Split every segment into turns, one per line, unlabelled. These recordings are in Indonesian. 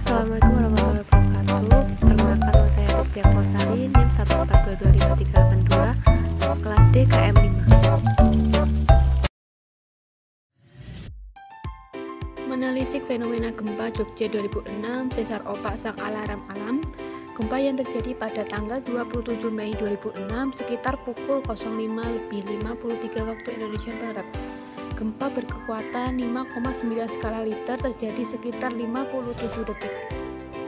Assalamualaikum warahmatullahi wabarakatuh. Perkenalkan, nama saya Rizky Akmalsari, NIM 1422582, kelas D KM 5. Menelisik fenomena gempa Jogja 2006, sesar opak sang alarm alam. Gempa yang terjadi pada tanggal 27 Mei 2006 sekitar pukul 05.53 waktu Indonesia Barat. Gempa berkekuatan 5,9 skala Richter terjadi sekitar 57 detik.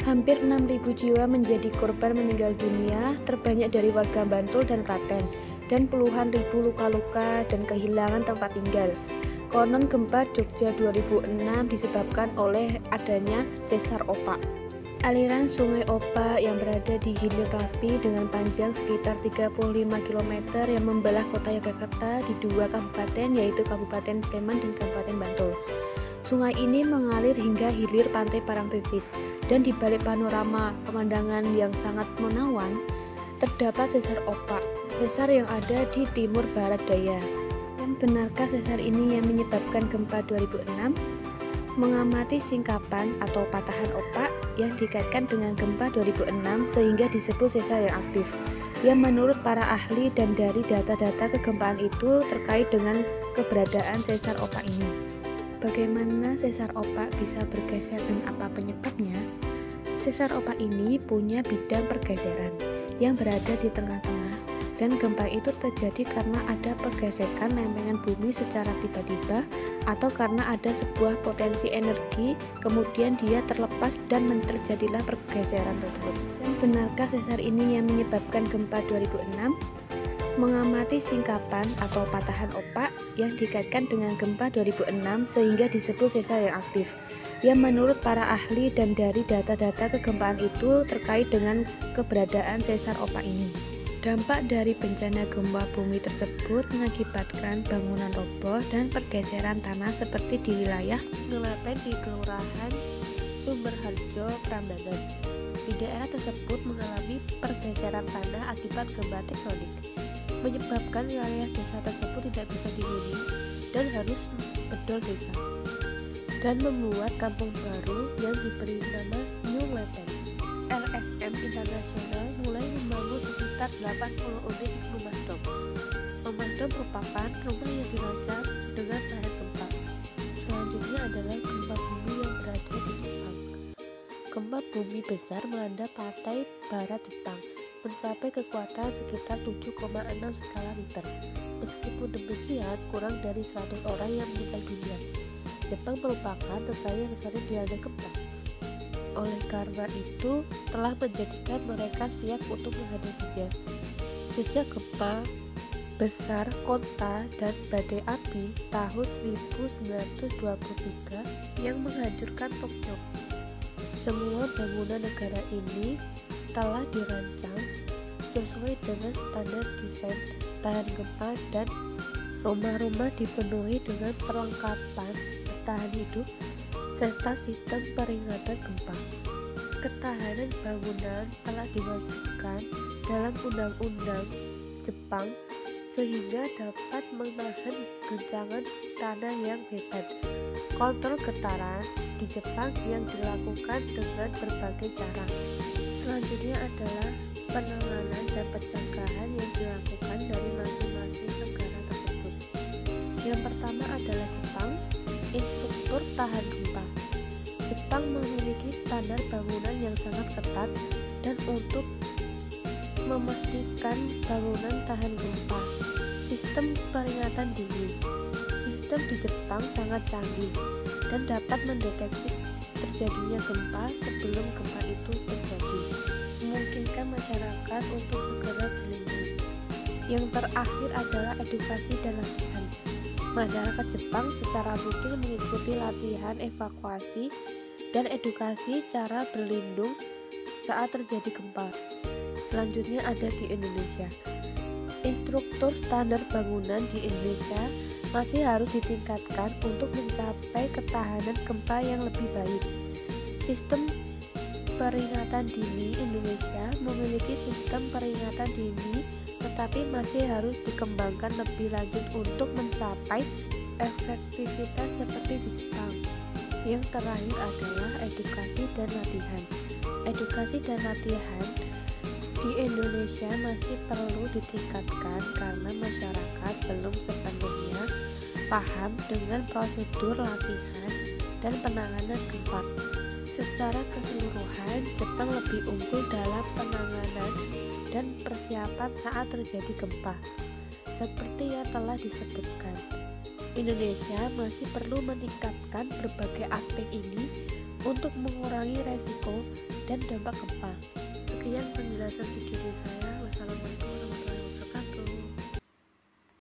Hampir 6.000 jiwa menjadi korban meninggal dunia, terbanyak dari warga Bantul dan Klaten, dan puluhan ribu luka-luka dan kehilangan tempat tinggal. Konon gempa Jogja 2006 disebabkan oleh adanya sesar opak. Aliran sungai Opak yang berada di Hilir Rapi dengan panjang sekitar 35 km yang membelah kota Yogyakarta di dua kabupaten, yaitu Kabupaten Sleman dan Kabupaten Bantul. Sungai ini mengalir hingga hilir pantai Parangtritis, dan di balik panorama pemandangan yang sangat menawan, terdapat sesar opak, sesar yang ada di timur barat daya. Dan benarkah sesar ini yang menyebabkan gempa 2006? Mengamati singkapan atau patahan opak yang dikaitkan dengan gempa 2006 sehingga disebut sesar yang aktif, yang menurut para ahli dan dari data-data kegempaan itu terkait dengan keberadaan sesar opak ini. Bagaimana sesar opak bisa bergeser dan apa penyebabnya? Sesar opak ini punya bidang pergeseran yang berada di tengah-tengah, dan gempa itu terjadi karena ada pergesekan lempengan bumi secara tiba-tiba atau karena ada sebuah potensi energi, kemudian dia terlepas dan terjadilah pergeseran tersebut. Dan benarkah sesar ini yang menyebabkan gempa 2006? Mengamati singkapan atau patahan opak yang dikaitkan dengan gempa 2006 sehingga disebut sesar yang aktif, yang menurut para ahli dan dari data-data kegempaan itu terkait dengan keberadaan sesar opak ini. Dampak dari bencana gempa bumi tersebut mengakibatkan bangunan roboh dan pergeseran tanah seperti di wilayah Ngelepen di Kelurahan Sumberharjo, Prambanan. Di daerah tersebut mengalami pergeseran tanah akibat gempa tektonik, menyebabkan wilayah desa tersebut tidak bisa dihuni dan harus bedol desa, dan membuat kampung baru yang diberi nama New Lepen. LSM Internasional mulai membangun sekitar 80 unit rumah dom. Rumah dom merupakan rumah yang dirancang dengan tahan gempa. Selanjutnya adalah gempa bumi yang berada di Jepang. Gempa bumi besar melanda pantai barat Jepang, mencapai kekuatan sekitar 7,6 skala Richter. Meskipun demikian, kurang dari 100 orang yang meninggal dunia. Jepang merupakan negara yang sering dilanda gempa. Oleh karena itu, telah menjadikan mereka siap untuk menghadapinya. Sejak gempa besar Konta dan badai api tahun 1923 yang menghancurkan Tokyo, semua bangunan negara ini telah dirancang sesuai dengan standar desain tahan gempa, dan rumah-rumah dipenuhi dengan perlengkapan bertahan hidup serta sistem peringatan gempa. Ketahanan bangunan telah diwajibkan dalam undang-undang Jepang sehingga dapat menahan guncangan tanah yang hebat. Kontrol getaran di Jepang yang dilakukan dengan berbagai cara. Selanjutnya adalah penanganan dan pencegahan yang dilakukan dari masing-masing negara tersebut. Yang pertama adalah Jepang, instruktur tahan gempa. Jepang memiliki standar bangunan yang sangat ketat, dan untuk memastikan bangunan tahan gempa, sistem peringatan dini. Sistem di Jepang sangat canggih dan dapat mendeteksi terjadinya gempa sebelum gempa itu terjadi, memungkinkan masyarakat untuk segera berlindung. Yang terakhir adalah edukasi dan latihan. Masyarakat Jepang secara rutin mengikuti latihan evakuasi dan edukasi cara berlindung saat terjadi gempa. Selanjutnya ada di Indonesia. Instruktur standar bangunan di Indonesia masih harus ditingkatkan untuk mencapai ketahanan gempa yang lebih baik. Sistem peringatan dini Indonesia memiliki sistem peringatan dini, tetapi masih harus dikembangkan lebih lanjut untuk mencapai efektivitas seperti di Jepang. Yang terakhir adalah edukasi dan latihan. Edukasi dan latihan di Indonesia masih perlu ditingkatkan karena masyarakat belum sepenuhnya paham dengan prosedur latihan dan penanganan gempa. Secara keseluruhan, Jepang lebih unggul dalam penanganan dan persiapan saat terjadi gempa. Seperti yang telah disebutkan, Indonesia masih perlu meningkatkan berbagai aspek ini untuk mengurangi resiko dan dampak gempa. Sekian penjelasan video dari saya. Wassalamualaikum.